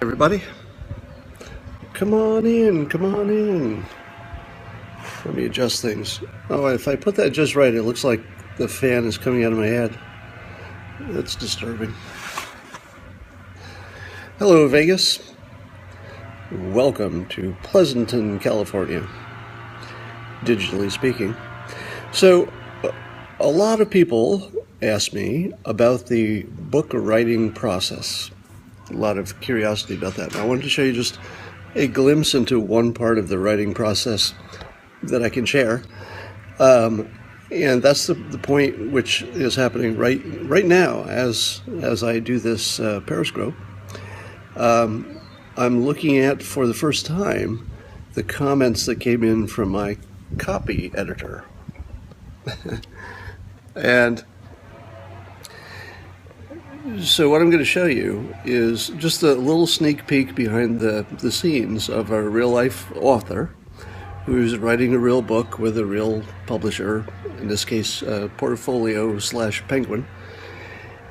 Everybody, come on in, come on in. Let me adjust things. Oh, if I put that just right, it looks like the fan is coming out of my head. That's disturbing. Hello, Vegas. Welcome to Pleasanton, California, digitally speaking. So, a lot of people ask me about the book writing process. A lot of curiosity about that. And I wanted to show you just a glimpse into one part of the writing process that I can share. And that's the point which is happening right now as I do this Periscope. I'm looking at, for the first time, the comments that came in from my copy editor. And so what I'm going to show you is just a little sneak peek behind the scenes of a real-life author who's writing a real book with a real publisher, in this case, Portfolio/Penguin.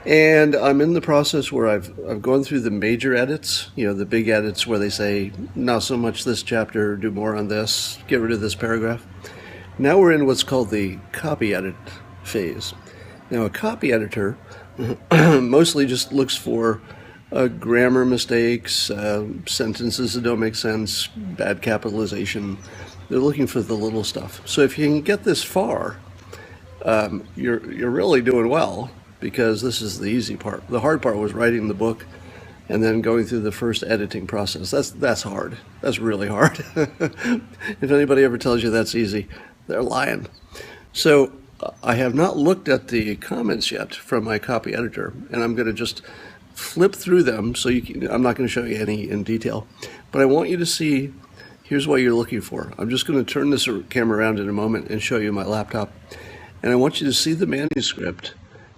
And I'm in the process where I've gone through the major edits, the big edits where they say, not so much this chapter, do more on this, get rid of this paragraph. Now we're in what's called the copy edit phase. Now, a copy editor mostly just looks for grammar mistakes, sentences that don't make sense, bad capitalization. They're looking for the little stuff. So if you can get this far, you're really doing well, because this is the easy part. The hard part was writing the book and then going through the first editing process. That's hard. That's really hard. If anybody ever tells you that's easy, they're lying. So I have not looked at the comments yet from my copy editor, and I'm going to just flip through them. So I'm not going to show you any in detail, but I want you to see, here's what you're looking for. I'm just going to turn this camera around in a moment and show you my laptop. And I want you to see the manuscript,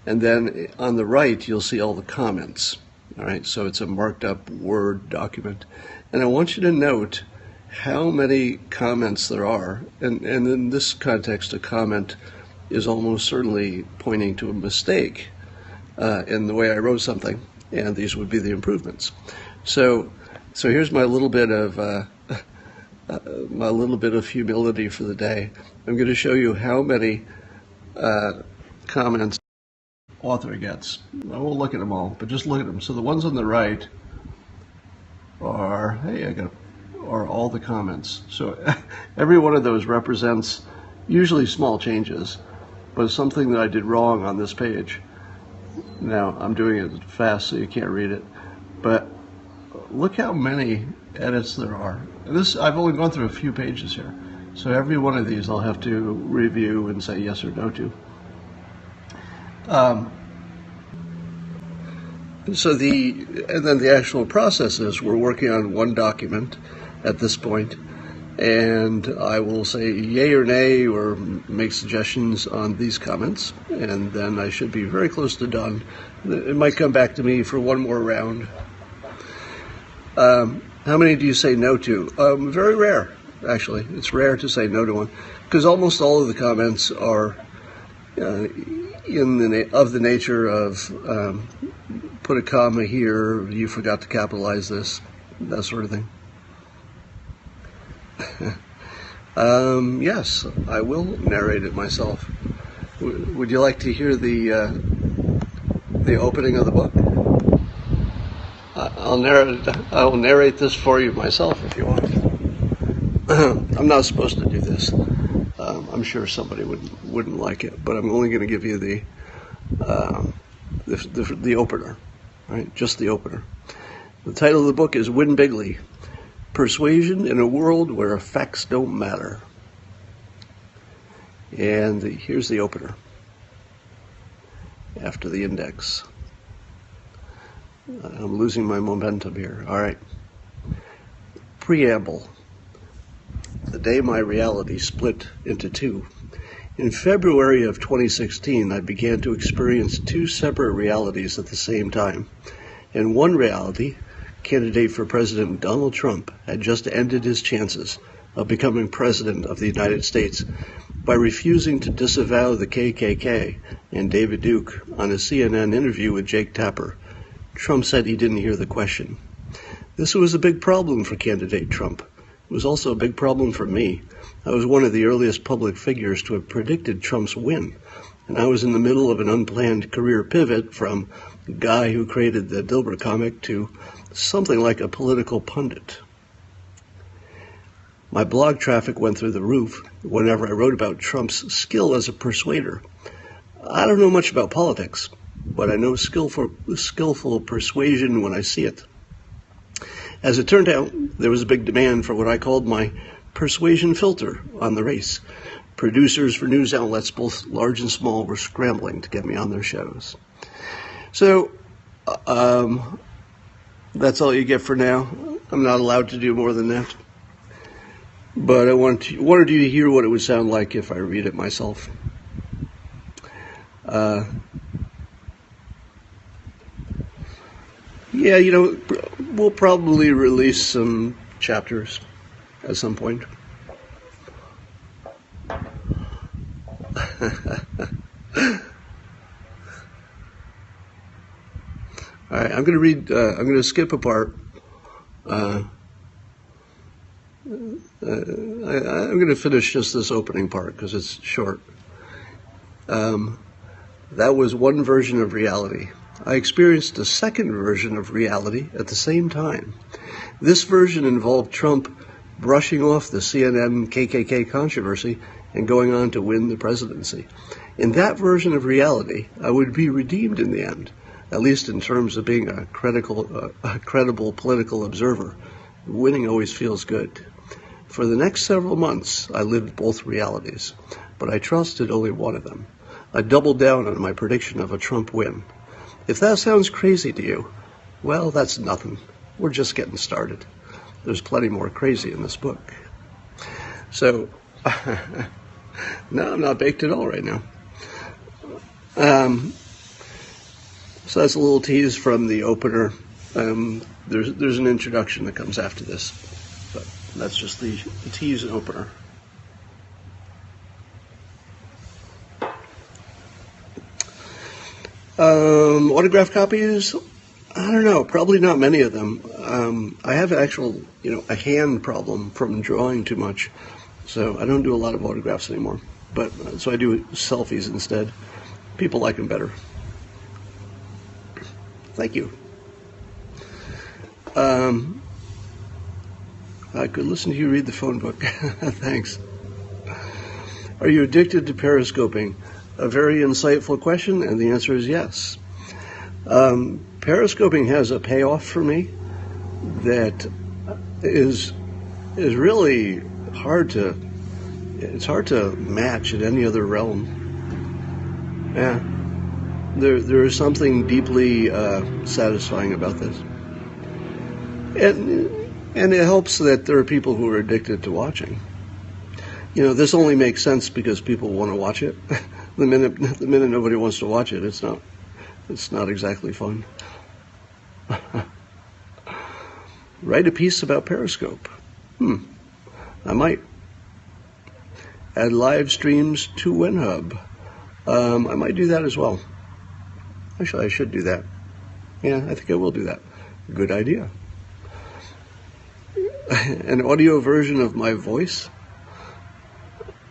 and then on the right, you'll see all the comments. All right, so it's a marked up Word document. And I want you to note how many comments there are. And in this context, a comment is almost certainly pointing to a mistake in the way I wrote something, and these would be the improvements. So here's my little bit of humility for the day. I'm going to show you how many comments author gets. I won't look at them all, but just look at them. So the ones on the right are all the comments. So every one of those represents usually small changes, but something that I did wrong on this page. Now, I'm doing it fast so you can't read it, but look how many edits there are. And I've only gone through a few pages here, so every one of these I'll have to review and say yes or no to. And then the actual process is we're working on one document at this point, and I will say yay or nay or make suggestions on these comments, and then I should be very close to done. It might come back to me for one more round. How many do you say no to? Very rare, actually. It's rare to say no to one, because almost all of the comments are of the nature of put a comma here, you forgot to capitalize this, that sort of thing. Yes, I will narrate it myself. Would you like to hear the opening of the book? I'll narrate this for you myself if you want. I'm not supposed to do this. I'm sure somebody wouldn't like it, but I'm only going to give you the opener, right? Just the opener. The title of the book is Win Bigly: Persuasion in a World Where Effects Don't Matter. And here's the opener after the index. I'm losing my momentum here. All right. Preamble. The day my reality split into two. In February of 2016, I began to experience two separate realities at the same time. In one reality, candidate for President Donald Trump had just ended his chances of becoming President of the United States by refusing to disavow the KKK and David Duke on a CNN interview with Jake Tapper. Trump said he didn't hear the question. This was a big problem for candidate Trump. It was also a big problem for me. I was one of the earliest public figures to have predicted Trump's win, and I was in the middle of an unplanned career pivot from the guy who created the Dilbert comic to something like a political pundit. My blog traffic went through the roof whenever I wrote about Trump's skill as a persuader. I don't know much about politics, but I know skillful persuasion when I see it. As it turned out, there was a big demand for what I called my persuasion filter on the race. Producers for news outlets, both large and small, were scrambling to get me on their shows. So, that's all you get for now. I'm not allowed to do more than that. But I wanted you to hear what it would sound like if I read it myself. Yeah, we'll probably release some chapters at some point. All right, I'm going to skip a part. I'm going to finish just this opening part because it's short. That was one version of reality. I experienced a second version of reality at the same time. This version involved Trump brushing off the CNN KKK controversy and going on to win the presidency. In that version of reality, I would be redeemed in the end, at least in terms of being a credible political observer. Winning always feels good. For the next several months, I lived both realities, but I trusted only one of them. I doubled down on my prediction of a Trump win. If that sounds crazy to you, well, that's nothing. We're just getting started. There's plenty more crazy in this book. So, no, I'm not baked at all right now. So that's a little tease from the opener. There's an introduction that comes after this, but that's just the tease and opener. Autograph copies? I don't know, probably not many of them. I have actual, a hand problem from drawing too much, so I don't do a lot of autographs anymore. But so I do selfies instead. People like them better. Thank you. I could listen to you read the phone book. Thanks. Are you addicted to periscoping? A very insightful question, and the answer is yes. Periscoping has a payoff for me that is really hard to match in any other realm. Yeah, there is something deeply satisfying about this, and it helps that there are people who are addicted to watching. This only makes sense because people want to watch it. The minute nobody wants to watch it, it's not exactly fun. Write a piece about Periscope. I might. Add live streams to WinHub. I might do that as well. Actually, I should do that. Yeah, I think I will do that. Good idea. An audio version of my voice?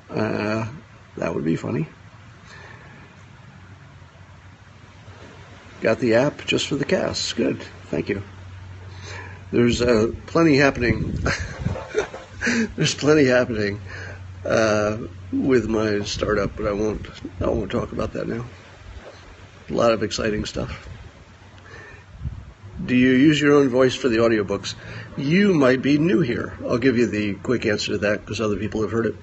That would be funny. Got the app just for the casts. Good. Thank you. There's plenty happening. There's plenty happening with my startup, but I won't talk about that now. A lot of exciting stuff. Do you use your own voice for the audiobooks? You might be new here. I'll give you the quick answer to that because other people have heard it.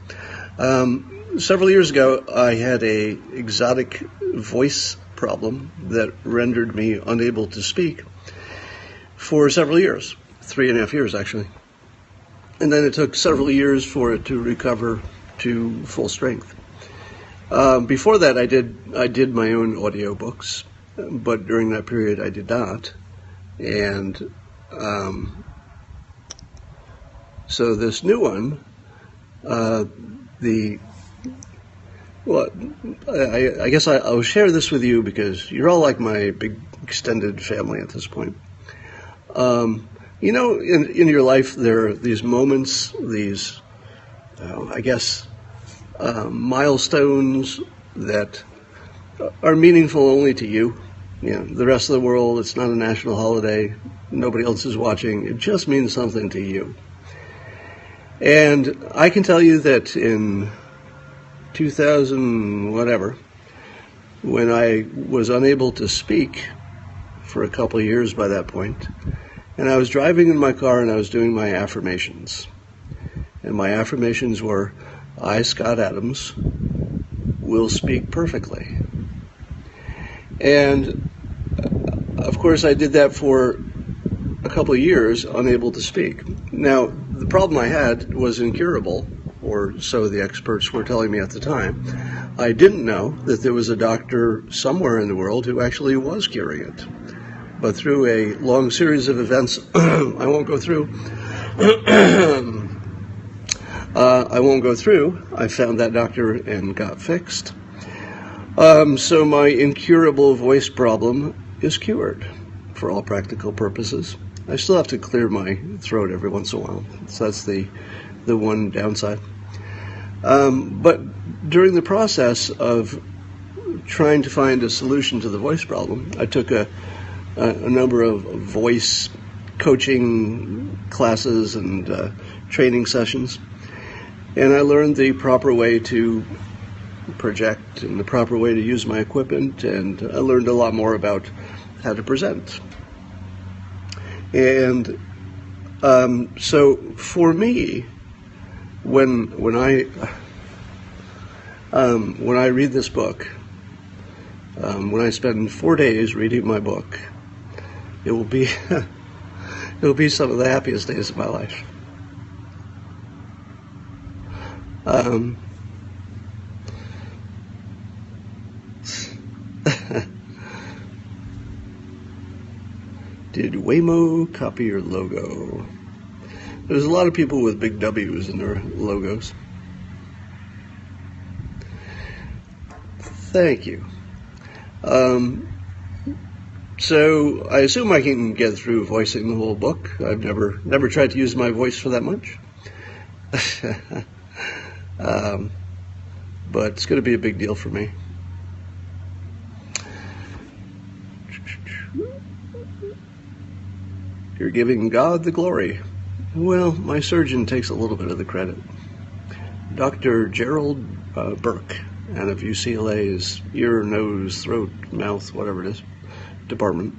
Several years ago, I had a exotic voice problem that rendered me unable to speak for several years, 3.5 years actually. And then it took several years for it to recover to full strength. Before that, I did my own audiobooks, but during that period I did not. And so this new one, I guess I'll share this with you because you're all like my big extended family at this point. You know, in your life, there are these moments, these, I guess, milestones that are meaningful only to you. You know, the rest of the world, it's not a national holiday. Nobody else is watching. It just means something to you. And I can tell you that in 2000, whatever, when I was unable to speak for a couple of years by that point, and I was driving in my car and I was doing my affirmations. And my affirmations were, I, Scott Adams, will speak perfectly. And of course I did that for a couple of years, unable to speak. Now, the problem I had was incurable, or so the experts were telling me at the time. I didn't know that there was a doctor somewhere in the world who actually was curing it. But through a long series of events I won't go through, I found that doctor and got fixed. So my incurable voice problem is cured for all practical purposes. I still have to clear my throat every once in a while, so that's the one downside. But during the process of trying to find a solution to the voice problem, I took a number of voice coaching classes and training sessions, and I learned the proper way to project and the proper way to use my equipment, and I learned a lot more about how to present. And so for me, when I read this book, when I spend 4 days reading my book, it will be some of the happiest days of my life. Did Waymo copy your logo? There's a lot of people with big W's in their logos. Thank you. So I assume I can get through voicing the whole book. I've never tried to use my voice for that much. But it's going to be a big deal for me. You're giving God the glory. Well, my surgeon takes a little bit of the credit. Dr. Gerald Burke, out of UCLA's ear, nose, throat, mouth, whatever it is, department.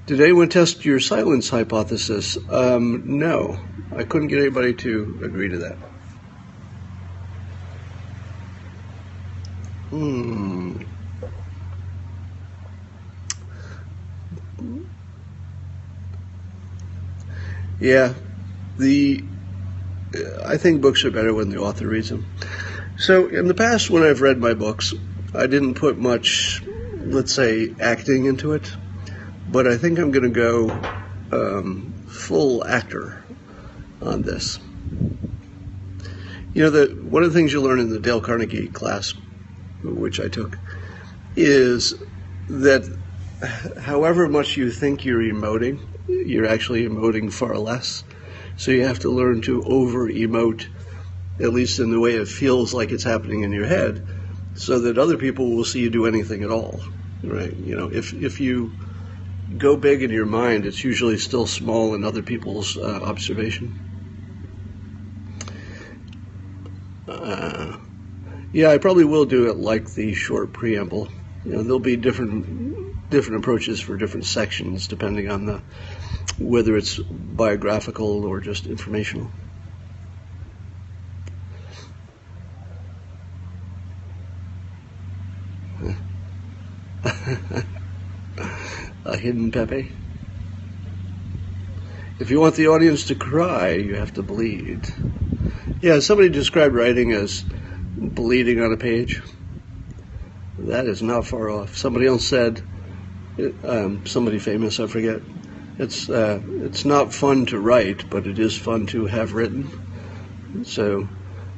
Did anyone test your silence hypothesis? No, I couldn't get anybody to agree to that. Yeah, I think books are better when the author reads them. So in the past, when I've read my books, I didn't put much, let's say, acting into it, but I think I'm going to go full actor on this. You know, one of the things you learn in the Dale Carnegie class, which I took, is that however much you think you're emoting, you're actually emoting far less. So you have to learn to over-emote, at least in the way it feels like it's happening in your head, so that other people will see you do anything at all, right? You know, if you go big in your mind, it's usually still small in other people's observation. Yeah, I probably will do it like the short preamble. You know, there'll be different approaches for different sections depending on whether it's biographical or just informational. A hidden Pepe. If you want the audience to cry, you have to bleed. Yeah, somebody described writing as bleeding on a page. That is not far off. Somebody else said, somebody famous, I forget, it's not fun to write, but it is fun to have written. So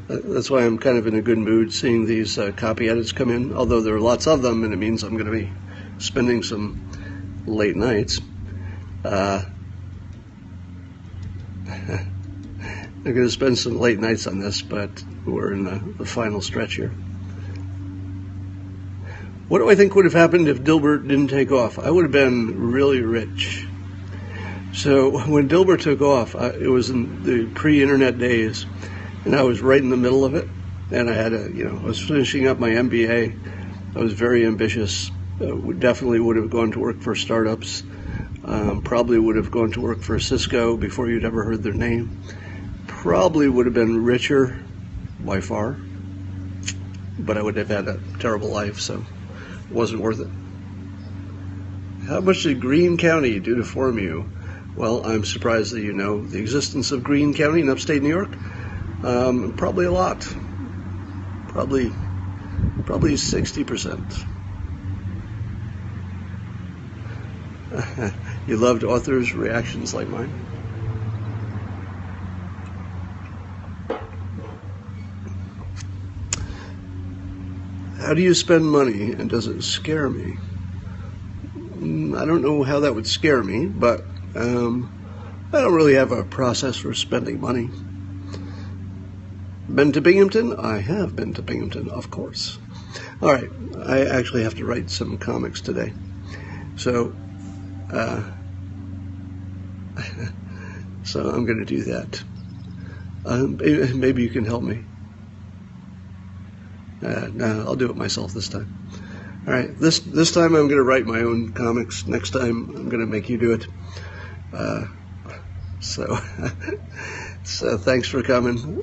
that's why I'm kind of in a good mood seeing these copy edits come in, although there are lots of them, and it means I'm going to be spending some late nights. I'm going to spend some late nights on this, but we're in the final stretch here. What do I think would have happened if Dilbert didn't take off? I would have been really rich. So when Dilbert took off, it was in the pre-internet days, and I was right in the middle of it. And I had I was finishing up my MBA. I was very ambitious. Definitely would have gone to work for startups. Probably would have gone to work for Cisco before you'd ever heard their name. Probably would have been richer by far, but I would have had a terrible life, so it wasn't worth it. How much did Greene County do to form you? Well, I'm surprised that you know the existence of Greene County in upstate New York. Probably a lot. Probably 60%. You loved authors' reactions like mine? How do you spend money, and does it scare me? I don't know how that would scare me, but I don't really have a process for spending money. Been to Binghamton? I have been to Binghamton, of course. All right, I actually have to write some comics today. So, so I'm going to do that. Maybe you can help me. No, I'll do it myself this time. All right, this time I'm going to write my own comics. Next time I'm going to make you do it. So thanks for coming.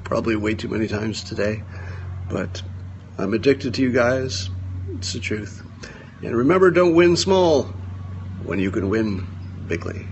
Probably way too many times today, but I'm addicted to you guys. It's the truth. And remember, don't win small when you can win bigly.